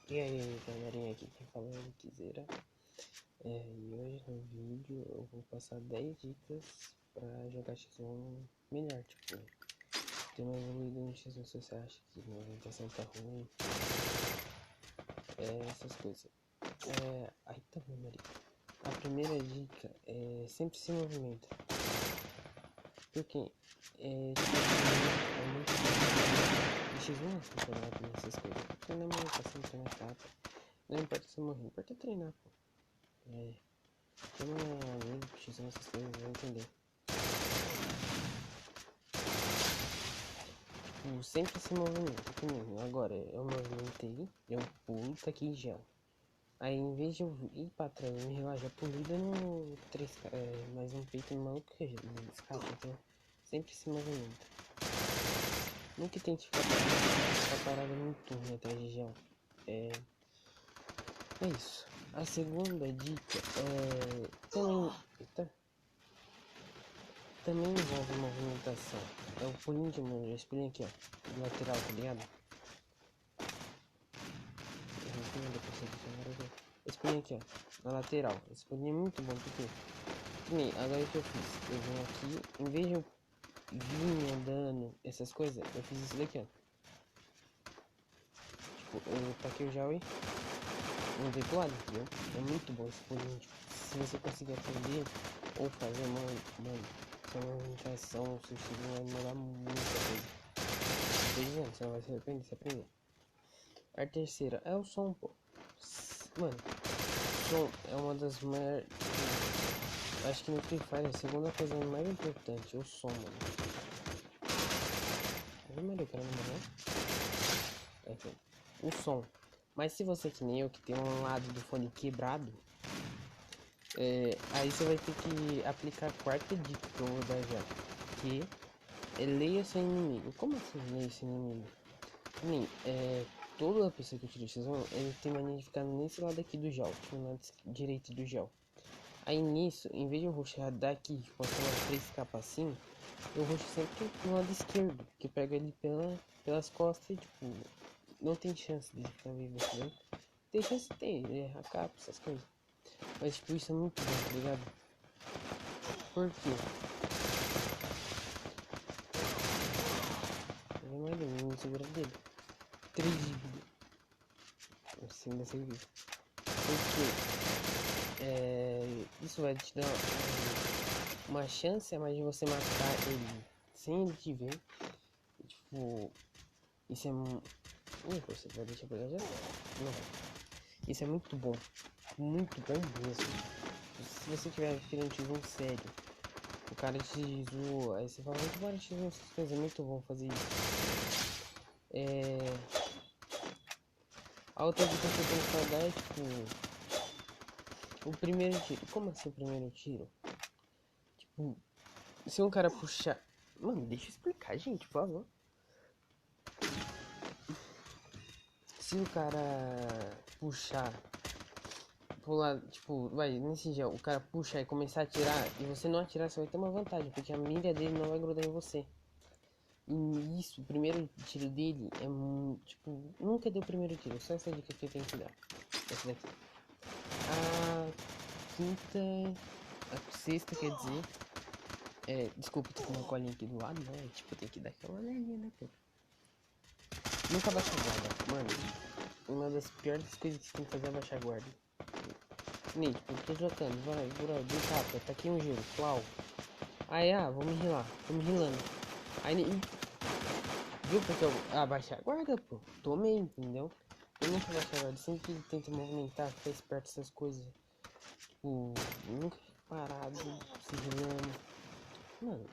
E aí, galerinha, aqui quem fala é o Kizera. E hoje no vídeo eu vou passar 10 dicas pra jogar X1 melhor, tipo, ter uma evoluída no X1 se você acha que a movimentação tá ruim, essas coisas. Aí tá bom, Maria. A primeira dica é sempre se movimenta, porque é muito difícil. X1 é campeonato nessas coisas, treinar movimentação, treinar capa. Não importa se eu morrer, importa treinar, pô. Quem não é amigo que X1 essas coisas vai entender. Tipo, sempre se movimenta comigo. Agora, eu movimentei, eu pulo, taquei gel. Aí, em vez de eu ir pra trás e me relaxar, pulei dando mais um peito no maluco que escapa. Então, sempre se movimenta. Nunca tente ficar parado muito ruim atrás de gel. É isso. A segunda dica também envolve movimentação. É o pulinho de mão, esse pulinho aqui, ó, de lateral, tá ligado? Esse pulinho aqui, ó, na lateral. Esse pulinho é muito bom, porque agora o que eu fiz? Eu vim aqui, em vez de eu vir andando, essas coisas, eu fiz isso daqui, ó. Tipo, eu taquei o gel e andei pro lado, entendeu? É muito bom esse pulinho, tipo, se você conseguir aprender ou fazer, mano, sua movimentação, seu estilo vai mudar muita coisa. Você não vai se arrepender se aprender. A terceira é o som, pô. Mano, o som é uma das maiores. Acho que no Free Fire a segunda coisa mais importante é o som, mano. Primeiro, cara, não é? O som. Mas se você que nem eu, que tem um lado do fone quebrado, aí você vai ter que aplicar a quarta dica que eu vou dar já. Que é leia seu inimigo. Como assim leia seu inimigo? Toda pessoa que utiliza X1, ele tem mania de ficar nesse lado aqui do gel, tipo no lado direito do gel. Aí nisso, em vez de eu rushar daqui com aquelas 3 capas assim, eu rusho sempre no lado esquerdo, que pega ele pelas costas e tipo, não tem chance de ficar vivo, né? Tem chance de ter, a capa, essas coisas. Mas tipo, isso é muito bom, tá ligado? Por quê? Ele não é bem, não segura dele. 3 de vida. Assim, dessa vez. Porque isso vai te dar uma chance a mais de você matar ele sem ele te ver. E, tipo, isso é você vai deixar pegar já? Não. Isso é muito bom mesmo. Se você tiver querendo X1 sério, o cara te zoa, aí você fala, muito bom X1, essas coisas, é muito bom fazer isso. A outra dica que eu tenho que dar é tipo, o primeiro tiro. Como assim o primeiro tiro? Tipo, se um cara puxar. Mano, deixa eu explicar, gente, por favor. Se o cara puxar pular, tipo, vai, nesse gel, o cara puxar e começar a atirar e você não atirar, você vai ter uma vantagem, porque a mira dele não vai grudar em você. E isso, o primeiro tiro dele é tipo, nunca deu o primeiro tiro, só essa dica que eu tenho que dar. Essa daqui. A quinta, a sexta, quer dizer, desculpa, tô com uma colinha aqui do lado, né? Tipo, tem que dar aquela olhadinha, né, pô? Nunca baixa a guarda, mano. Uma das piores coisas que você tem que fazer é baixar a guarda. Nem, tipo, eu tô jogando, vai, bro, de capa, tá aqui um gelo, plau. Aí, vou me rilar, tô me rilando. Aí, viu porque eu abaixei a guarda, pô? Tomei, entendeu? Eu nunca baixei a guarda, sempre tento movimentar, ficar esperto essas coisas. Tipo, nunca fico parado, se rilando. Mano,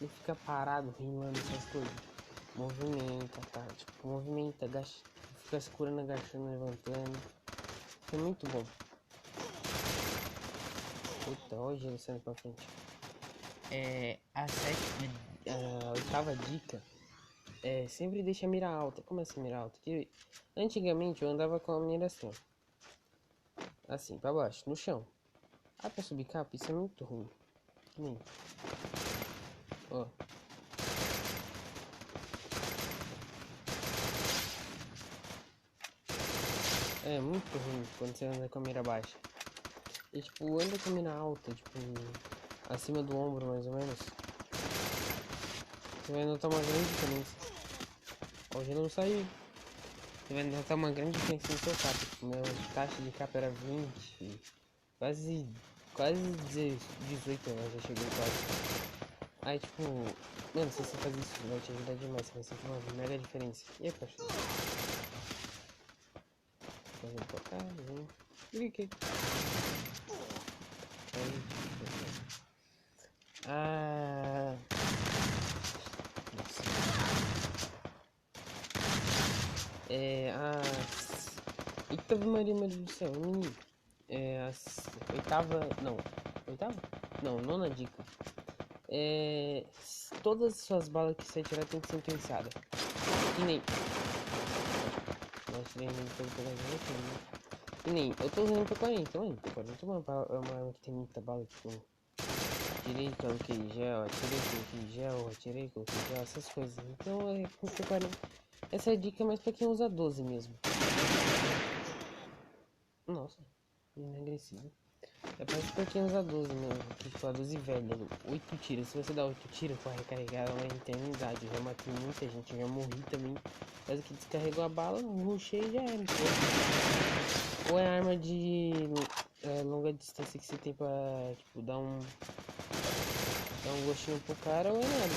não fica parado, rilando essas coisas. Movimenta, tá? Tipo, movimenta, agacha, fica segurando, agachando, levantando. Isso é muito bom. Puta, olha o gelo saindo pra frente. A oitava dica sempre deixa a mira alta. Como assim mira alta? Que antigamente eu andava com a mira assim, pra baixo, no chão. Pra subir capa, isso é muito ruim. Nem. Ó. É muito ruim quando você anda com a mira baixa. E tipo, anda com a mira alta, tipo, acima do ombro mais ou menos. Você vai notar uma grande diferença. Hoje não saiu. Você vai notar uma grande diferença no seu cap. Tipo, minha taxa de cap era 20. Quase 18, né? Já chegou quase. Aí tipo, mano, se você fazer isso vai te ajudar demais. Você vai sentir uma mega diferença. E aí, parceiro? Fazer pra cá, vem. Clique. Ah. Nossa. Eita Maria, meu Deus do céu, menino. Oitava. Não. Oitava? Não, nona dica. Todas as suas balas que você tirar tem que ser intensiada. Que nem. Nós tiramos pelo pegadinho, né? Que nem. Eu tô usando P40, mano. P40 é uma arma que tem muita bala, tipo. Atirei coloquei gel, atirei coloquei gel, atirei coloquei gel, essas coisas. Então é com P40. Essa dica é mais pra quem usa 12 mesmo. Nossa, agressivo. É mais pra quem usa 12 mesmo. Tipo, a 12 velha. 8 tiros. Se você dá 8 tiros pra recarregar ela é uma eternidade. Eu já matei muita gente, já morri também. Mas que descarregou a bala, rushei e já era. Ou é arma de longa distância que você tem pra tipo, dar um gostinho pro cara, ou é nada.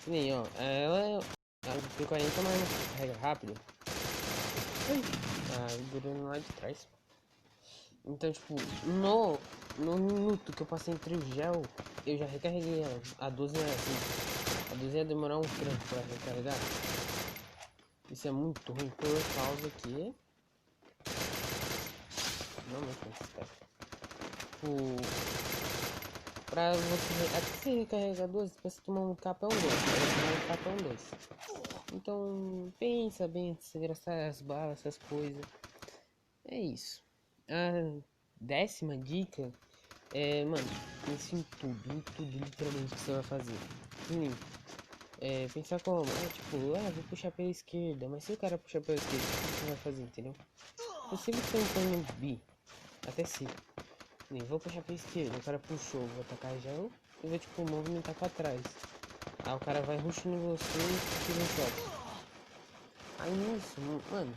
Que nem, ó. A P40 é uma arma que carrega rápido. Durando lá de trás. Então, tipo, no minuto que eu passei entre o gel, eu já recarreguei ela. A 12 é assim. A 12 ia demorar um trampo pra recarregar. Isso é muito ruim por causa que. Não, não espera. Tipo, pra você. Até você recarregar 12, pra você tomar um capão 2. Tomar um capão 2. Então, pensa bem antes de você gastar as balas, essas coisas. É isso. A 10ª dica é, mano, pense em tudo literalmente que você vai fazer. Pensar como, vou puxar pela esquerda, mas se o cara puxar pela esquerda, o que você vai fazer, entendeu? Eu sempre tô em plano B, até C. Nem vou puxar pela esquerda, o cara puxou, vou atacar já, eu vou tipo movimentar pra trás. Aí o cara vai rushando em você e tira um shot. Aí nisso, mano,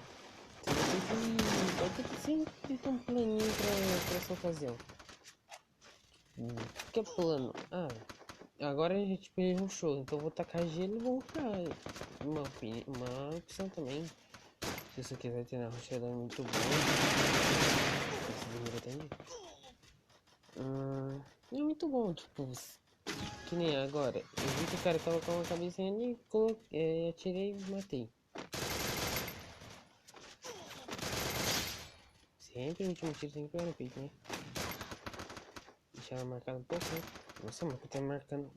você vai ter que sempre ter um planinho pra essa ocasião. Que é plano? Agora a gente perdeu um show, então eu vou tacar gelo e vou rushar. Uma opção também. Se você quiser ter na rushada é muito bom. Esse primeiro atendi. É muito bom, tipo, que nem agora. Eu vi que o cara tava com uma cabecinha ali, atirei e matei. Sempre o último tiro tem que pegar no peito, né? Deixar ela marcada um pouco, né? Nossa, mas tá marcando.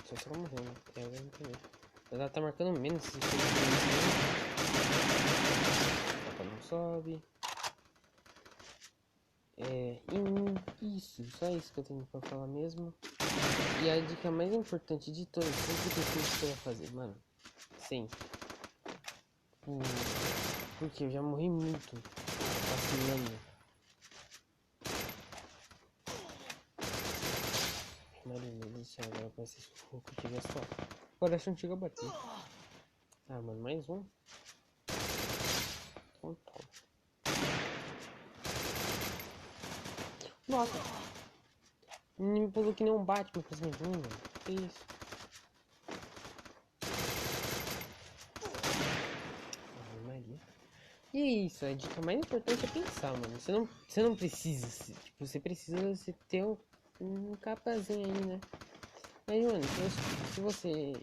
Só tá morrendo. Agora não tem medo. Ela tá marcando menos se você não sobe. Isso, só isso que eu tenho pra falar mesmo. E a dica mais importante de todas, sempre tem que você vai fazer, mano. Sempre. Porque eu já morri muito vacilando. Maria, meu Deus do céu, agora parece que eu tive só. Parece um chega a bater. Mano, mais um. Então toma. Nossa! O menino pulou que nem um Batman pra cima de mim, mano. Que isso? Maria. E é isso, a dica mais importante é pensar, mano. Você não precisa, tipo, você precisa ter um capazinho aí, né? Mas, mano, se você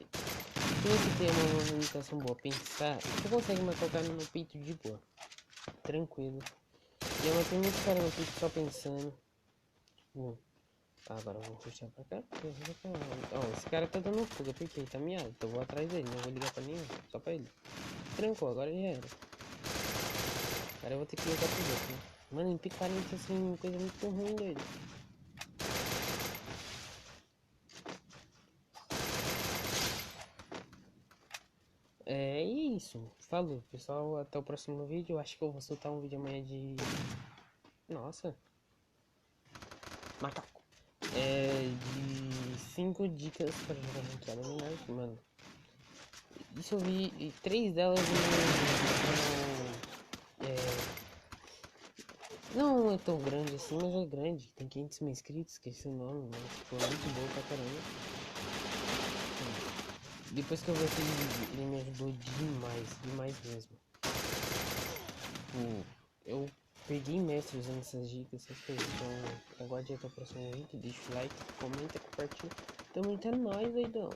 tem uma movimentação boa, pensar, você consegue matar o cara no peito de boa. Tranquilo. E eu matei muito cara no peito só pensando. Tipo, agora eu vou puxar pra cá. Ó, esse cara tá dando fuga porque ele tá miado. Então eu vou atrás dele, não vou ligar pra nenhum, só pra ele. Trancou, agora já era. Agora eu vou ter que ligar pro outro, né? Mano, em P40 assim, coisa muito ruim dele. É isso. Falou, pessoal. Até o próximo vídeo. Eu acho que eu vou soltar um vídeo amanhã de... Nossa. Macaco. De 5 dicas para jogar ranqueada Minecraft, mano. Isso eu vi 3 delas no canal. Não é tão grande assim, mas é grande. Tem 500 mil inscritos, esqueci o nome, mas tipo, é muito bom pra caramba. Depois que eu vi aquele vídeo, ele me ajudou demais, demais mesmo. Tipo, eu peguei mestre usando essas dicas, essas coisas. Então, aguarde até o próximo vídeo, deixa o like, comenta, compartilha. Tamo até mais, doidão.